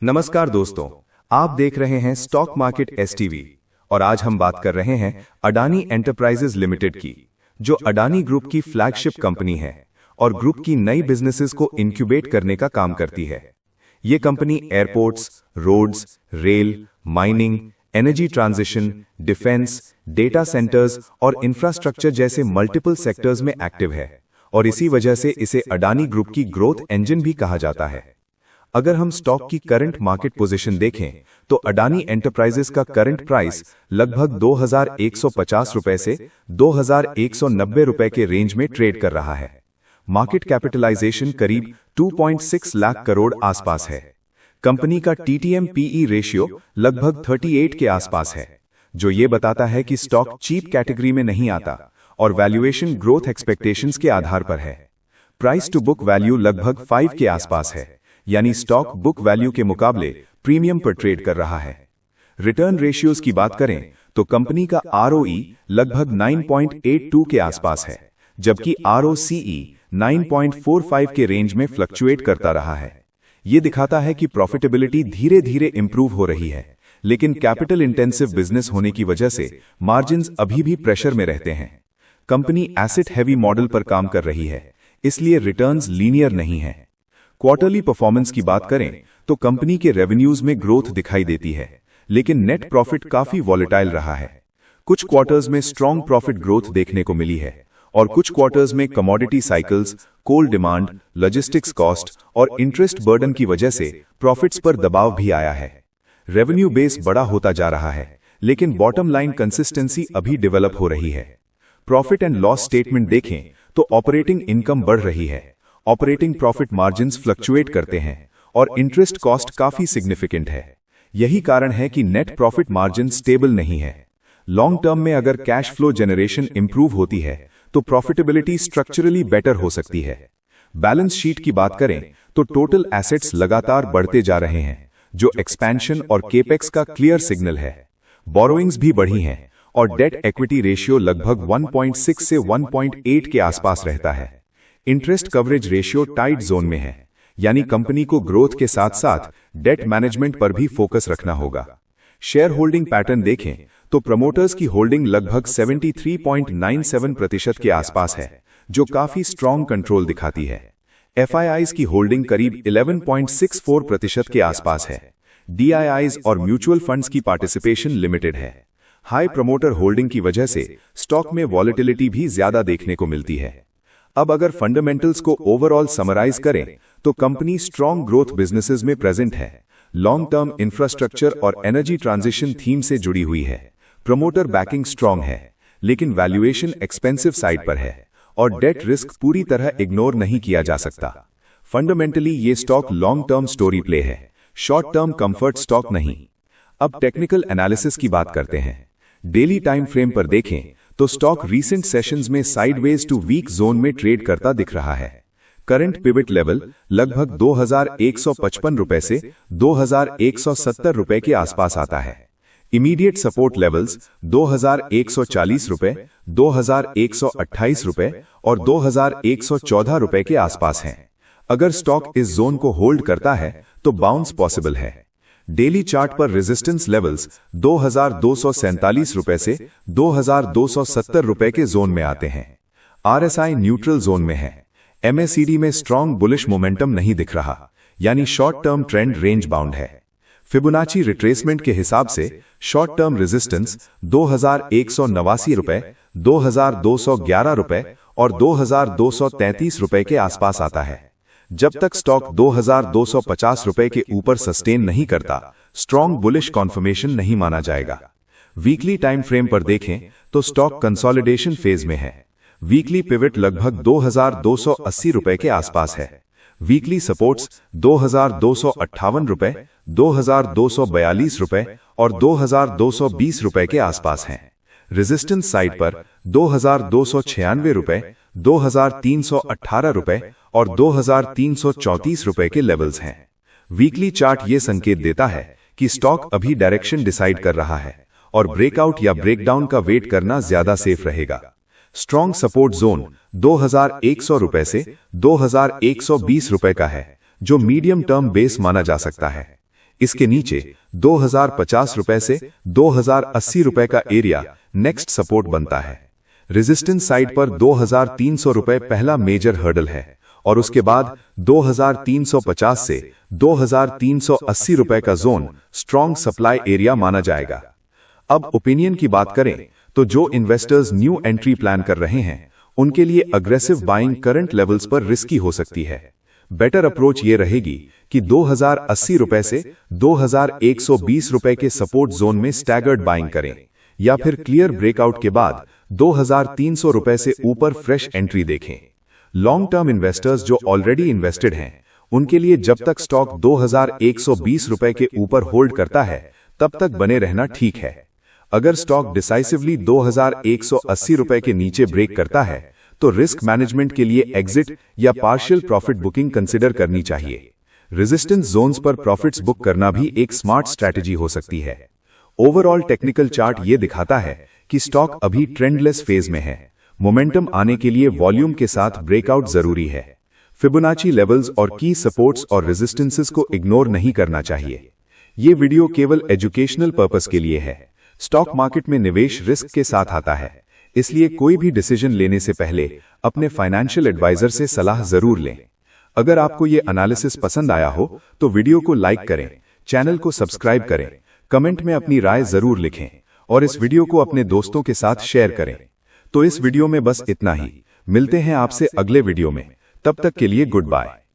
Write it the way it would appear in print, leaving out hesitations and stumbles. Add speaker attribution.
Speaker 1: नमस्कार दोस्तों, आप देख रहे हैं स्टॉक मार्केट एसटीवी और आज हम बात कर रहे हैं अडानी एंटरप्राइजेज लिमिटेड की, जो अडानी ग्रुप की फ्लैगशिप कंपनी है और ग्रुप की नई बिजनेसेस को इंक्यूबेट करने का काम करती है। ये company airports, roads, rail, mining, energy transition, defence, data centres और इंफ्रास्ट्रक्चर जैसे मल्टीपल सेक्टर्स में एक्टिव है और इसी वजह से इसे अडानी ग्रुप की ग्रोथ इंजन भी कहा जाता है। अगर हम स्टॉक की करंट मार्केट पोजीशन देखें तो अडानी एंटरप्राइजेस का करंट प्राइस लगभग 2150 रुपए से 2190 रुपए के रेंज में ट्रेड कर रहा है। मार्केट कैपिटलाइजेशन करीब 2.6 लाख करोड़ आसपास है। कंपनी का टीटीएम पीई रेशियो लगभग 38 के आसपास है, जो ये बताता है कि स्टॉक चीप कैटेगरी में नहीं आता और वैल्यूएशन ग्रोथ एक्सपेक्टेशंस के आधार पर है। प्राइस टू बुक वैल्यू लगभग 5 के आसपास है, यानी स्टॉक बुक वैल्यू के मुकाबले प्रीमियम पर ट्रेड कर रहा है। रिटर्न रेशियोज की बात करें तो कंपनी का आरओई लगभग 9.82 के आसपास है, जबकि आरओसीई 9.45 के रेंज में फ्लक्चुएट करता रहा है। ये दिखाता है कि प्रॉफिटेबिलिटी धीरे धीरे इंप्रूव हो रही है, लेकिन कैपिटल इंटेंसिव बिजनेस होने की वजह से मार्जिन्स अभी भी प्रेशर में रहते हैं। कंपनी एसेट हैवी मॉडल पर काम कर रही है, इसलिए रिटर्न्स लीनियर नहीं है। क्वार्टरली परफॉर्मेंस की बात करें तो कंपनी के रेवेन्यूज में ग्रोथ दिखाई देती है, लेकिन नेट प्रॉफिट काफी वॉलेटाइल रहा है। कुछ क्वार्टर्स में स्ट्रॉन्ग प्रॉफिट ग्रोथ देखने को मिली है और कुछ क्वार्टर्स में कमोडिटी साइकिल्स, कोल डिमांड, लॉजिस्टिक्स कॉस्ट और इंटरेस्ट बर्डन की वजह से प्रॉफिट्स पर दबाव भी आया है। रेवेन्यू बेस बड़ा होता जा रहा है, लेकिन बॉटम लाइन कंसिस्टेंसी अभी डेवलप हो रही है। प्रॉफिट एंड लॉस स्टेटमेंट देखें तो ऑपरेटिंग इनकम बढ़ रही है, ऑपरेटिंग प्रॉफिट मार्जिन्स फ्लक्चुएट करते हैं और इंटरेस्ट कॉस्ट काफी सिग्निफिकेंट है। यही कारण है कि नेट प्रॉफिट मार्जिन स्टेबल नहीं है। लॉन्ग टर्म में अगर कैश फ्लो जनरेशन इंप्रूव होती है तो प्रॉफिटेबिलिटी स्ट्रक्चरली बेटर हो सकती है। बैलेंस शीट की बात करें तो टोटल एसेट्स लगातार बढ़ते जा रहे हैं, जो एक्सपेंशन और केपेक्स का क्लियर सिग्नल है। बोरोइंग्स भी बढ़ी हैं और डेट इक्विटी रेशियो लगभग 1.6 से 1.8 के आसपास रहता है। Interest coverage ratio tight zone में है, यानी कंपनी को ग्रोथ के साथ साथ डेट मैनेजमेंट पर भी फोकस रखना होगा। शेयर होल्डिंग पैटर्न देखें तो प्रमोटर्स की होल्डिंग लगभग 73.97% के आसपास है, जो काफी स्ट्रॉन्ग कंट्रोल दिखाती है। एफआईआईज की होल्डिंग करीब 11.64% के आसपास है। डीआईआईज और म्यूचुअल फंड्स की पार्टिसिपेशन लिमिटेड है। हाई प्रमोटर होल्डिंग की वजह से स्टॉक में वॉलेटिलिटी भी ज्यादा देखने को मिलती है। अब अगर फंडामेंटल्स को ओवरऑल समराइज करें तो कंपनी स्ट्रॉन्ग ग्रोथ बिजनेसेस में प्रेजेंट है, लॉन्ग टर्म इंफ्रास्ट्रक्चर और एनर्जी ट्रांजिशन थीम से जुड़ी हुई है। प्रमोटर बैकिंग स्ट्रॉन्ग है, लेकिन वैल्यूएशन एक्सपेंसिव साइड पर है और डेट रिस्क पूरी तरह इग्नोर नहीं किया जा सकता। फंडामेंटली ये stock long term story play है, शॉर्ट टर्म कंफर्ट स्टॉक नहीं। अब टेक्निकल एनालिसिस की बात करते हैं। डेली टाइम फ्रेम पर देखें तो स्टॉक रीसेंट सेशंस में साइडवेज टू वीक जोन में ट्रेड करता दिख रहा है। करंट पिवट लेवल लगभग 2155 रुपए से 2170 रुपए के आसपास आता है। इमीडिएट सपोर्ट लेवल्स 2140 रुपए, 2128 रुपए और 2114 रुपए के आसपास हैं। अगर स्टॉक इस जोन को होल्ड करता है तो बाउंस पॉसिबल है। डेली चार्ट पर रेजिस्टेंस लेवल्स 2247 रुपए से 2270 रुपए के जोन में आते हैं। आरएसआई न्यूट्रल जोन में है। एमएसीडी में स्ट्रॉन्ग बुलिश मोमेंटम नहीं दिख रहा, यानी short term trend range bound है। फिबोनाची रिट्रेसमेंट के हिसाब से शॉर्ट टर्म रेजिस्टेंस 2189 रुपए, 2211 रुपए और 2233 रुपए के आसपास आता है। जब तक स्टॉक 2250 रुपए के ऊपर सस्टेन नहीं करता, स्ट्रॉन्ग बुलिश कॉन्फर्मेशन नहीं माना जाएगा। वीकली टाइम फ्रेम पर देखें तो स्टॉक कंसोलिडेशन फेज में है। वीकली पिवट लगभग 2280 रुपए के आसपास है। वीकली सपोर्ट्स 2258 रुपए, 2242 रुपए और 2220 रुपए के आसपास हैं। रेजिस्टेंस साइड पर 2296 रुपए, 2318 रुपए और 2334 रुपए के लेवल्स हैं। वीकली चार्ट ये संकेत देता है कि स्टॉक अभी डायरेक्शन डिसाइड कर रहा है और ब्रेकआउट या ब्रेकडाउन का वेट करना ज्यादा सेफ रहेगा। स्ट्रॉन्ग सपोर्ट जोन 2100 रुपए से 2120 रुपए का है, जो मीडियम टर्म बेस माना जा सकता है। इसके नीचे 2050 रुपए से 2080 रुपए का एरिया नेक्स्ट सपोर्ट बनता है। रेजिस्टेंस साइड पर 2300 रुपए पहला मेजर हर्डल है और उसके बाद 2350 से 2380 रुपए का जोन स्ट्रॉन्ग सप्लाई एरिया माना जाएगा। अब ओपिनियन की बात करें तो जो इन्वेस्टर्स न्यू एंट्री प्लान कर रहे हैं उनके लिए अग्रेसिव बाइंग करंट लेवल्स पर रिस्की हो सकती है। बेटर अप्रोच ये रहेगी कि 2080 रुपए से 2120 रुपए के सपोर्ट जोन में स्टैगर्ड बाइंग करें या फिर क्लियर ब्रेकआउट के बाद 2300 रुपए से ऊपर फ्रेश एंट्री देखें। लॉन्ग टर्म इन्वेस्टर्स जो ऑलरेडी इन्वेस्टेड हैं उनके लिए जब तक स्टॉक 2120 रुपए के ऊपर होल्ड करता है तब तक बने रहना ठीक है। अगर स्टॉक डिसाइसिवली 2180 रुपए के नीचे ब्रेक करता है तो रिस्क मैनेजमेंट के लिए एग्जिट या पार्शियल प्रॉफिट बुकिंग कंसिडर करनी चाहिए। रेजिस्टेंस जोन्स पर प्रॉफिट्स बुक करना भी एक स्मार्ट स्ट्रैटेजी हो सकती है। ओवरऑल टेक्निकल चार्ट ये दिखाता है कि स्टॉक अभी ट्रेंडलेस फेज में है। मोमेंटम आने के लिए वॉल्यूम के साथ ब्रेकआउट जरूरी है। फिबोनाची लेवल्स और की सपोर्ट्स और रेजिस्टेंसेस को इग्नोर नहीं करना चाहिए। ये वीडियो केवल एजुकेशनल पर्पस के लिए है। स्टॉक मार्केट में निवेश रिस्क के साथ आता है, इसलिए कोई भी डिसीजन लेने से पहले अपने फाइनेंशियल एडवाइजर से सलाह जरूर लें। अगर आपको ये एनालिसिस पसंद आया हो तो वीडियो को लाइक करें, चैनल को सब्सक्राइब करें, कमेंट में अपनी राय जरूर लिखें और इस वीडियो को अपने दोस्तों के साथ शेयर करें। तो इस वीडियो में बस इतना ही। मिलते हैं आपसे अगले वीडियो में। तब तक के लिए गुड बाय।